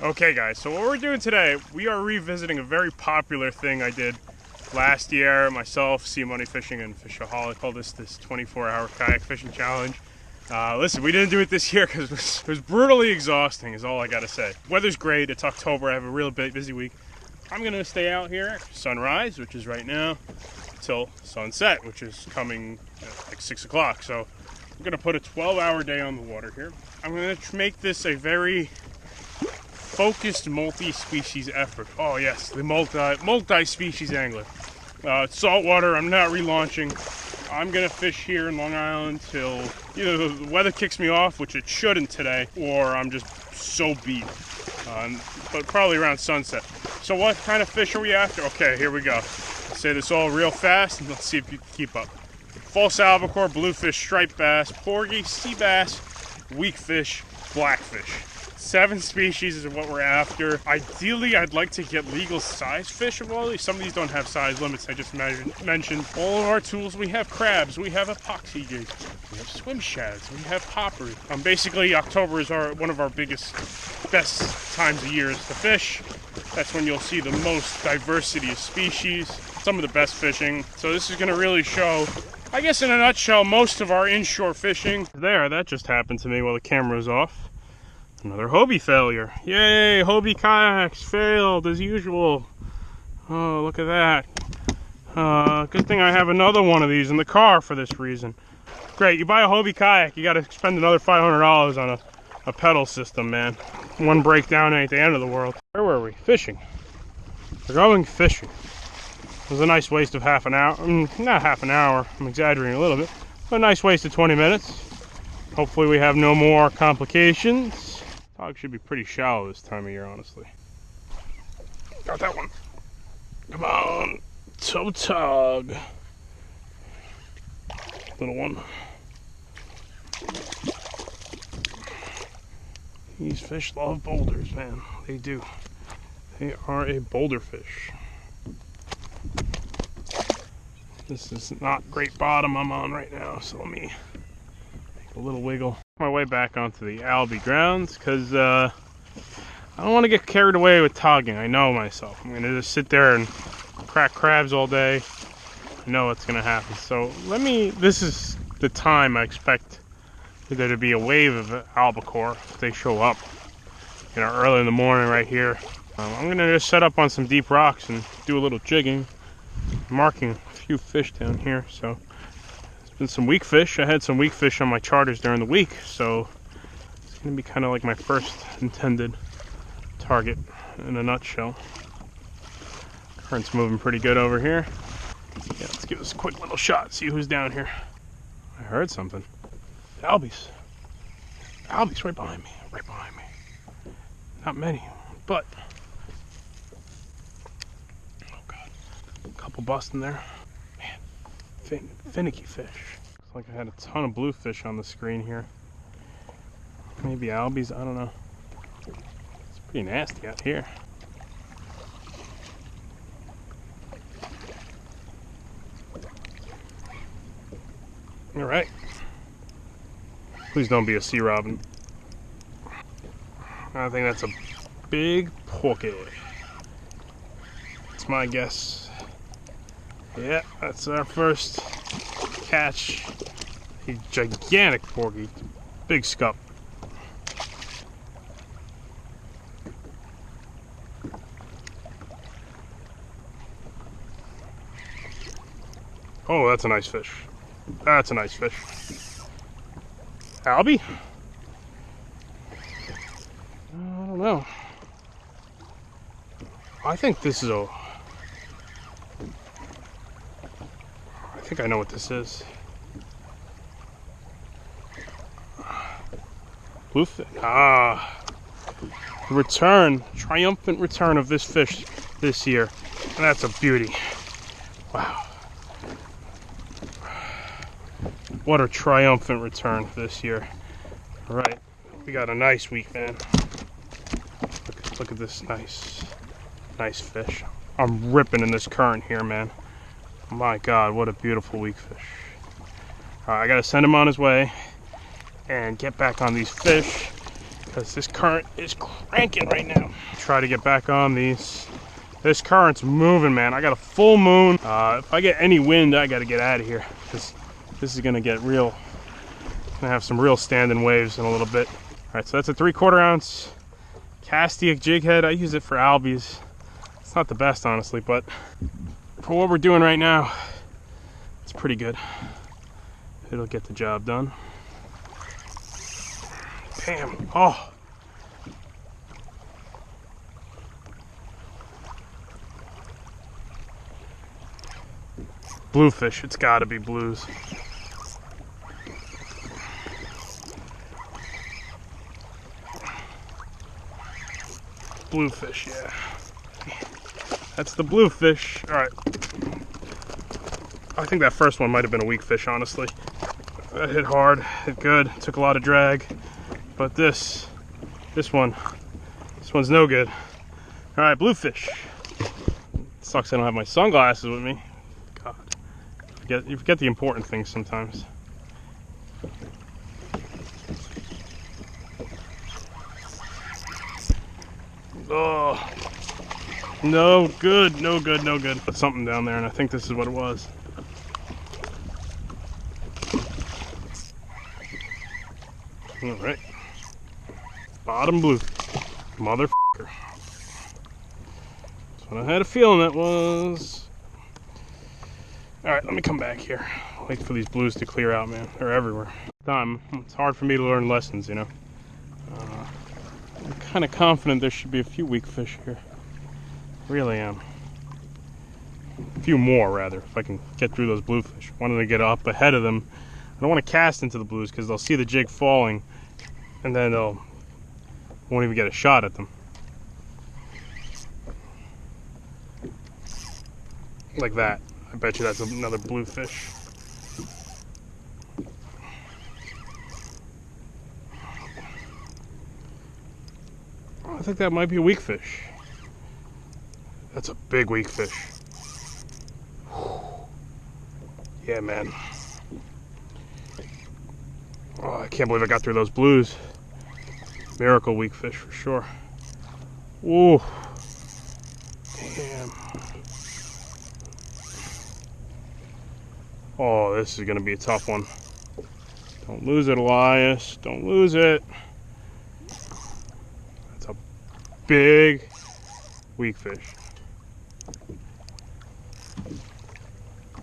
Okay guys, so what we're doing today, we are revisiting a very popular thing I did last year. Myself, Sea Money Fishing, and Fishaholic called this 24-hour kayak fishing challenge. Listen, we didn't do it this year because it was brutally exhausting is all I gotta say. Weather's great, it's October, I have a real busy week. I'm gonna stay out here, sunrise, which is right now, till sunset, which is coming at like 6 o'clock. So I'm gonna put a 12-hour day on the water here. I'm gonna make this a very focused multi-species effort. Oh yes, the multi-species angler. Saltwater, I'm not relaunching. I'm gonna fish here in Long Island till either the weather kicks me off, which it shouldn't today, or I'm just so beat. But probably around sunset. So what kind of fish are we after? Okay, here we go. I'll say this all real fast and let's see if you can keep up. False albacore, bluefish, striped bass, porgy, sea bass, weakfish, blackfish. 7 species is what we're after. Ideally, I'd like to get legal size fish of all these. Some of these don't have size limits, I just mentioned. All of our tools, we have crabs, we have epoxy jigs, we have swim shads, we have poppers. Basically, October is one of our best times of years to fish. That's when you'll see the most diversity of species, some of the best fishing. So this is gonna really show, I guess in a nutshell, most of our inshore fishing. There, that just happened to me while the camera was off. Another Hobie failure. Yay, Hobie kayaks failed as usual. Oh, look at that. Good thing I have another one of these in the car for this reason. Great, you buy a Hobie kayak, you gotta spend another $500 on a pedal system, man. One breakdown ain't the end of the world. Where were we? Fishing. We're going fishing. It was a nice waste of half an hour. Not half an hour, I'm exaggerating a little bit. But a nice waste of 20 minutes. Hopefully we have no more complications. Tautog should be pretty shallow this time of year, honestly. Got that one. Come on, Tautog. Little one. These fish love boulders, man. They do. They are a boulder fish. This is not great bottom I'm on right now, so let me take a little wiggle. My way back onto the Albi grounds because I don't want to get carried away with togging. I know myself. I'm gonna just sit there and crack crabs all day. I know what's gonna happen. So this is the time I expect there to be a wave of albacore if they show up, early in the morning right here. I'm gonna just set up on some deep rocks and do a little jigging, marking a few fish down here. So been some weakfish. I had some weakfish on my charters during the week, so it's gonna be kind of like my first intended target in a nutshell. Current's moving pretty good over here. Yeah, let's give this a quick little shot, see who's down here. I heard something. Albies right behind me, Not many, but oh god, a couple busting there. Finicky fish. Looks like I had a ton of bluefish on the screen here. Maybe albies, I don't know. It's pretty nasty out here. Alright. Please don't be a sea robin. I think that's a big porky. That's my guess. Yeah, that's our first catch. A gigantic porgy. Big scup. Oh, that's a nice fish. That's a nice fish. Albie? I don't know. I think this is a... I think I know what this is. Bluefish. Ah. Return. Triumphant return of this fish this year. And that's a beauty. Wow. What a triumphant return this year. Alright. We got a nice week, man. Look at this nice fish. I'm ripping in this current here, man. My God, what a beautiful weakfish. Alright, I gotta send him on his way and get back on these fish because this current is cranking right now. Try to get back on these. This current's moving, man. I got a full moon. If I get any wind, I got to get out of here, because this is gonna get real. Gonna have some real standing waves in a little bit. All right, so that's a 3/4 ounce KastKing jig head. I use it for albies. It's not the best, honestly, but for what we're doing right now, it's pretty good. It'll get the job done. Bam. Oh. Bluefish. It's got to be blues. Bluefish, yeah. That's the bluefish. All right. I think that first one might have been a Weakfish, honestly. That hit hard, hit good, took a lot of drag. But this one's no good. All right, Bluefish. Sucks I don't have my sunglasses with me. God, you forget the important things sometimes. Oh, no good, no good, no good. Put something down there, and I think this is what it was. All right, bottom blue, motherfucker. That's what I had a feeling that was. All right, let me come back here. Wait for these blues to clear out, man. They're everywhere. It's hard for me to learn lessons, you know. I'm kind of confident there should be a few Weakfish here. Really am. A few more, rather, if I can get through those Bluefish. Wanted to get up ahead of them. I don't want to cast into the blues because they'll see the jig falling, and then won't even get a shot at them. Like that. I bet you that's another Bluefish. I think that might be a Weakfish. That's a big Weakfish. Yeah, man. Oh, I can't believe I got through those blues. Miracle Weakfish for sure. Ooh. Damn. Oh, this is gonna be a tough one. Don't lose it, Elias. Don't lose it. That's a big Weakfish.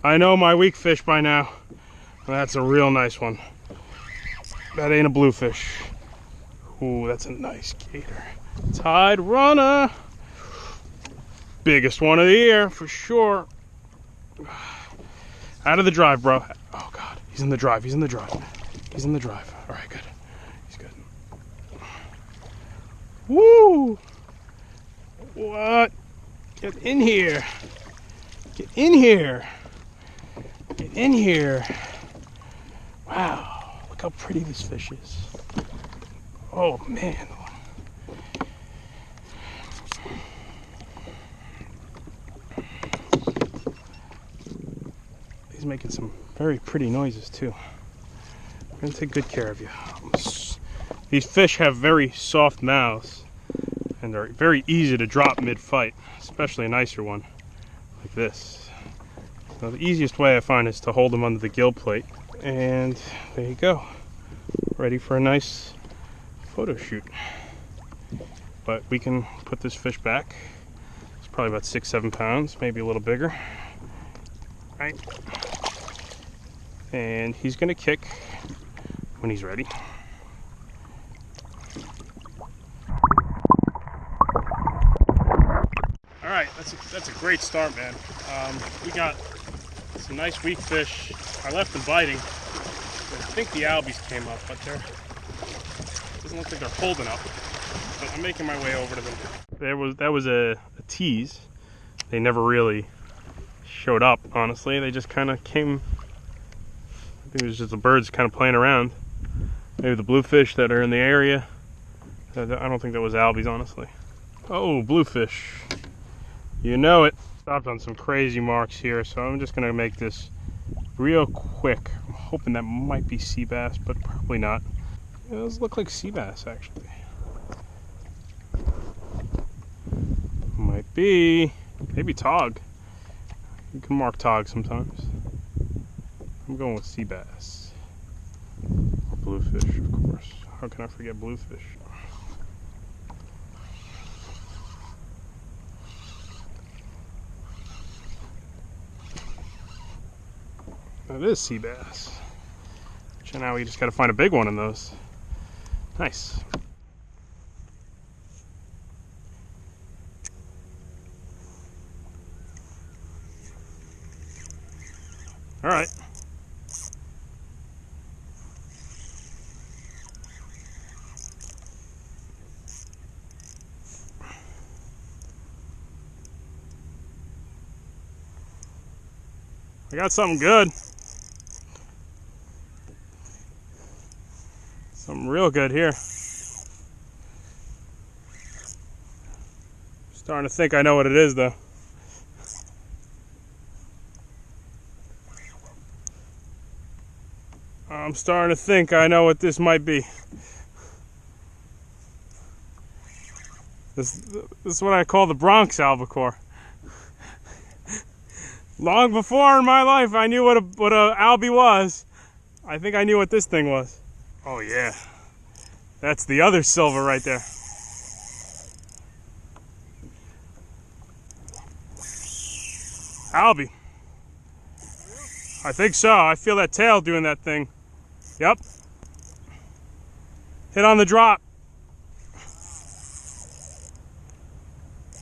I know my Weakfish by now. That's a real nice one. That ain't a Bluefish. Ooh, that's a nice gator. Tide runner. Biggest one of the year, for sure. Out of the drive, bro. Oh, God. He's in the drive. He's in the drive. He's in the drive. All right, good. He's good. Woo! What? Get in here. Get in here. Get in here. Wow. Look how pretty this fish is. Oh, man. He's making some very pretty noises, too. I'm going to take good care of you. These fish have very soft mouths, and they're very easy to drop mid-fight, especially a nicer one like this. So the easiest way I find is to hold them under the gill plate, and there you go. Ready for a nice photo shoot. But we can put this fish back. It's probably about 6-7 pounds, maybe a little bigger. Right? And he's gonna kick when he's ready. All right, that's a great start, man. We got some nice Weakfish. I left them biting. I think the albies came up, but doesn't look like they're holding up. But I'm making my way over to them. That was a tease. They never really showed up, honestly. They just kind of came. I think it was just the birds kind of playing around. Maybe the Bluefish that are in the area. I don't think that was albies, honestly. Oh, Bluefish. You know it. Stopped on some crazy marks here, so I'm just gonna make this real quick. I'm hoping that might be sea bass, but probably not. Those look like sea bass, actually. be maybe Tautog. You can mark Tautog sometimes. I'm going with sea bass. Or bluefish, of course. How can I forget bluefish? That is sea bass. So now we just got to find a big one in those. Nice. All right. I got something good. Something real good here. Starting to think I know what it is, though. I'm starting to think I know what this might be. This is what I call the Bronx albacore. Long before in my life I knew what a albie was, I think I knew what this thing was. Oh yeah, that's the other silver right there. Albie. I think so. I feel that tail doing that thing. Yep. Hit on the drop.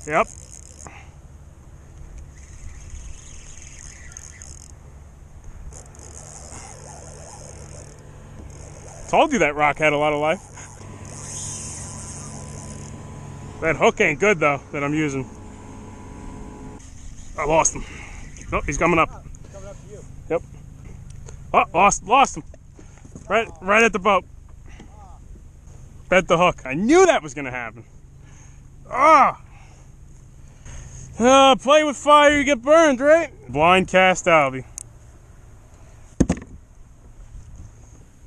Yep. Told you that rock had a lot of life. That hook ain't good though, that I'm using. I lost him. Oh, he's coming up. Coming up to you. Yep. Oh, lost him. Right at the boat. Bent the hook. I knew that was gonna happen. Play with fire, you get burned, right? Blind cast albie.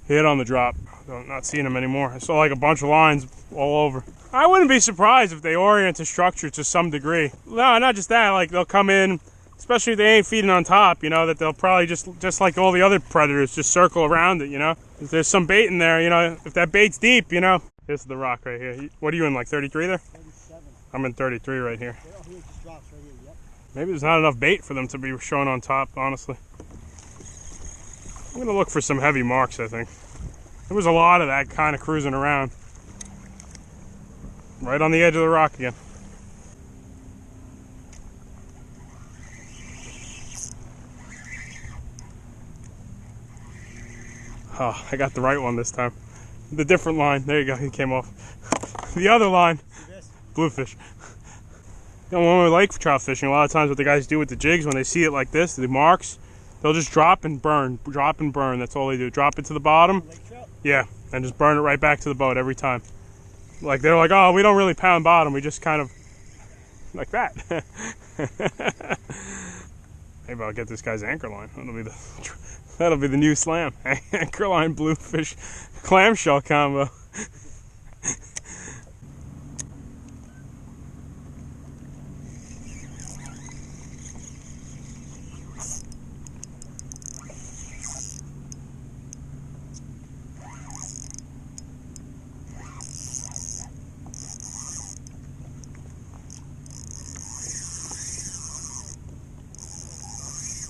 Hit on the drop. I'm not seeing them anymore. I saw like a bunch of lines all over. I wouldn't be surprised if they orient to structure to some degree. No, not just that. Like they'll come in, especially if they ain't feeding on top. You know that they'll probably just like all the other predators, just circle around it. You know, if there's some bait in there, you know, if that bait's deep, you know. This is the rock right here. What are you in, like 33 there? 37. I'm in 33 right here. Here it just drops right here. Yep. Maybe there's not enough bait for them to be shown on top. Honestly, I'm gonna look for some heavy marks. I think. There was a lot of that kind of cruising around. Right on the edge of the rock again. Oh, I got the right one this time. The different line. There you go, he came off. The other line, bluefish. You know, when we like trout fishing, a lot of times what the guys do with the jigs, when they see it like this, the marks, they'll just drop and burn. Drop and burn, that's all they do. Drop it to the bottom. Yeah, and just burn it right back to the boat every time. Like they're like, oh, we don't really pound bottom, we just kind of like that. Maybe I'll get this guy's anchor line. That'll be the new slam. Anchor line bluefish clamshell combo.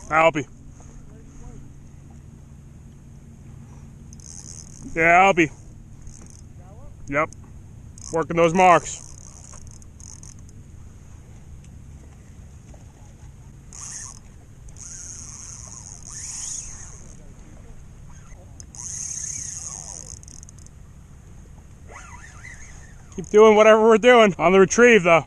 Albie. Yeah, Albie. Yep. Working those marks. Keep doing whatever we're doing on the retrieve, though.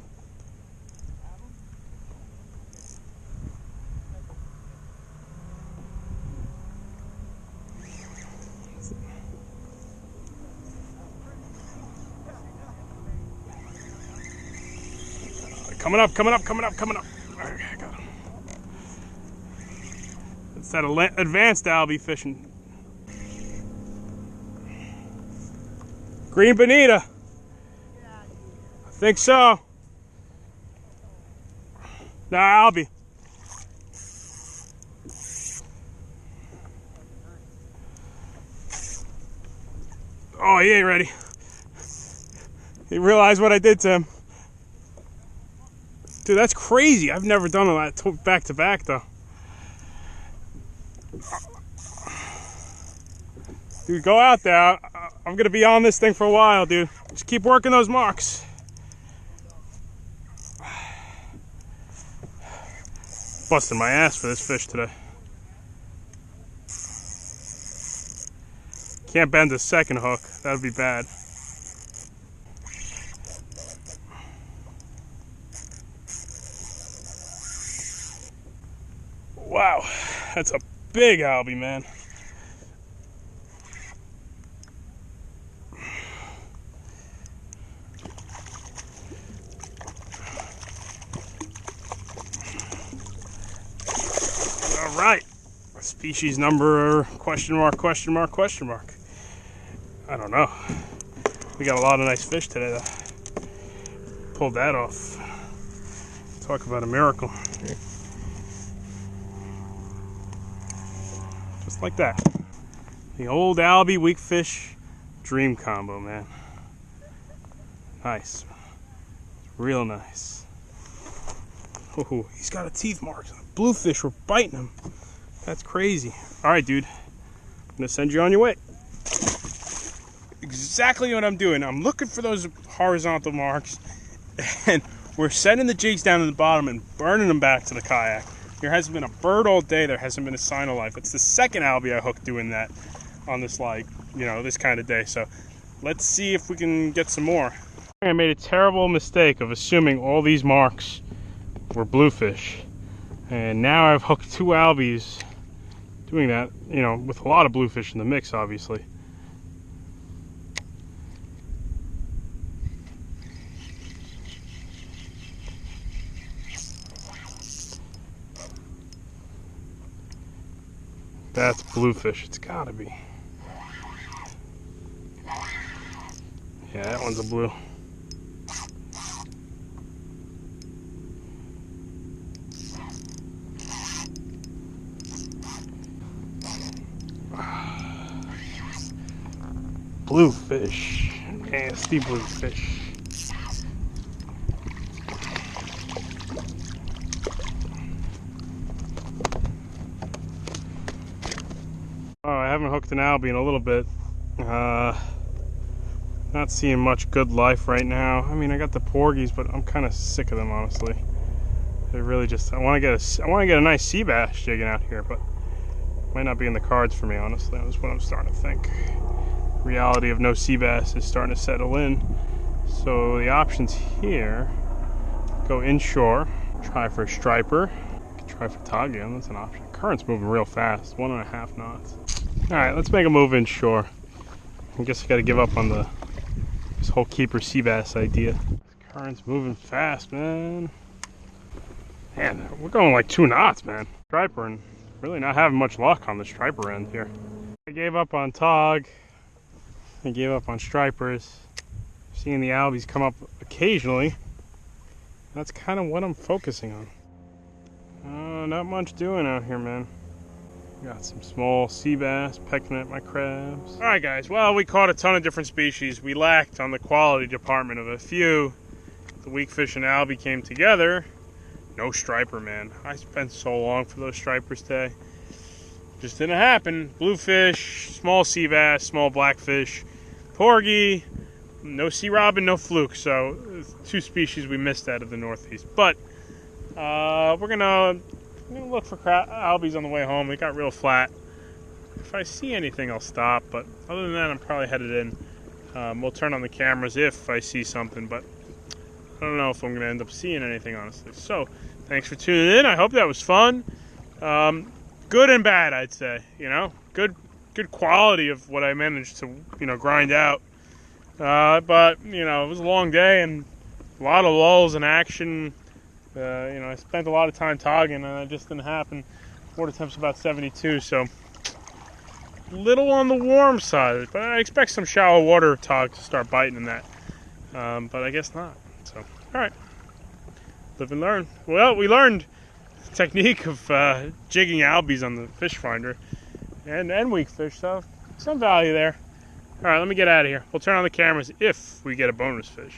Coming up. Okay, I got him. It's that advanced albie fishing. Green bonita. I think so. Nah, Albie. Oh, he ain't ready. He realized what I did to him. Dude, that's crazy. I've never done that back to back though. Dude, go out there. I'm gonna be on this thing for a while, dude. Just keep working those marks. Busting my ass for this fish today. Can't bend a second hook. That would be bad. Wow, that's a big albie, man. All right, species number question mark, question mark, question mark. I don't know. We got a lot of nice fish today though. Pulled that off. Talk about a miracle. Just like that. The old albie weakfish dream combo, man. Nice. Real nice. Oh, he's got a teeth mark. Bluefish were biting him. That's crazy. All right, dude. I'm gonna send you on your way. Exactly what I'm doing. I'm looking for those horizontal marks, and we're setting the jigs down in the bottom and burning them back to the kayak. There hasn't been a bird all day. There hasn't been a sign of life. It's the second albie I hooked doing that on this, like, you know, this kind of day. So let's see if we can get some more. I made a terrible mistake of assuming all these marks were bluefish, and now I've hooked two albies doing that, you know, with a lot of bluefish in the mix, obviously. That's bluefish. It's gotta be. Yeah, that one's a blue. Bluefish. Nasty bluefish. Oh, I haven't hooked an albie in a little bit. Not seeing much good life right now. I mean, I got the porgies, but I'm kind of sick of them, honestly. They really just, I want to get a nice sea bass jigging out here, but it might not be in the cards for me, honestly. That's what I'm starting to think. Reality of no sea bass is starting to settle in. So the options here: go inshore, try for a striper, try for Tautog. That's an option. Current's moving real fast, 1.5 knots. All right, let's make a move inshore. I guess I got to give up on this whole keeper sea bass idea. This current's moving fast, man. Man, we're going like 2 knots, man. Striper, and really not having much luck on the striper end here. I gave up on Tautog. I gave up on stripers. Seeing the albies come up occasionally. That's kind of what I'm focusing on. Not much doing out here, man. Got some small sea bass pecking at my crabs. All right, guys. Well, we caught a ton of different species. We lacked on the quality department of a few. The weakfish and albie came together. No striper, man. I spent so long for those stripers today. Just didn't happen. Bluefish, small sea bass, small blackfish, porgy, no sea robin, no fluke. So 2 species we missed out of the Northeast. But we're gonna look for albies on the way home. It got real flat. If I see anything, I'll stop. But other than that, I'm probably headed in. We'll turn on the cameras if I see something, but I don't know if I'm gonna end up seeing anything, honestly. So thanks for tuning in. I hope that was fun. Good and bad, I'd say. You know, good quality of what I managed to, you know, grind out. But you know, it was a long day and a lot of lulls in action. You know, I spent a lot of time togging, and it just didn't happen. Water temp's about 72, so little on the warm side. But I expect some shallow water tog to start biting in that. But I guess not. So, all right. Live and learn. Well, we learned the technique of jigging albies on the fish finder and weak fish, so some value there. All right, let me get out of here. We'll turn on the cameras if we get a bonus fish.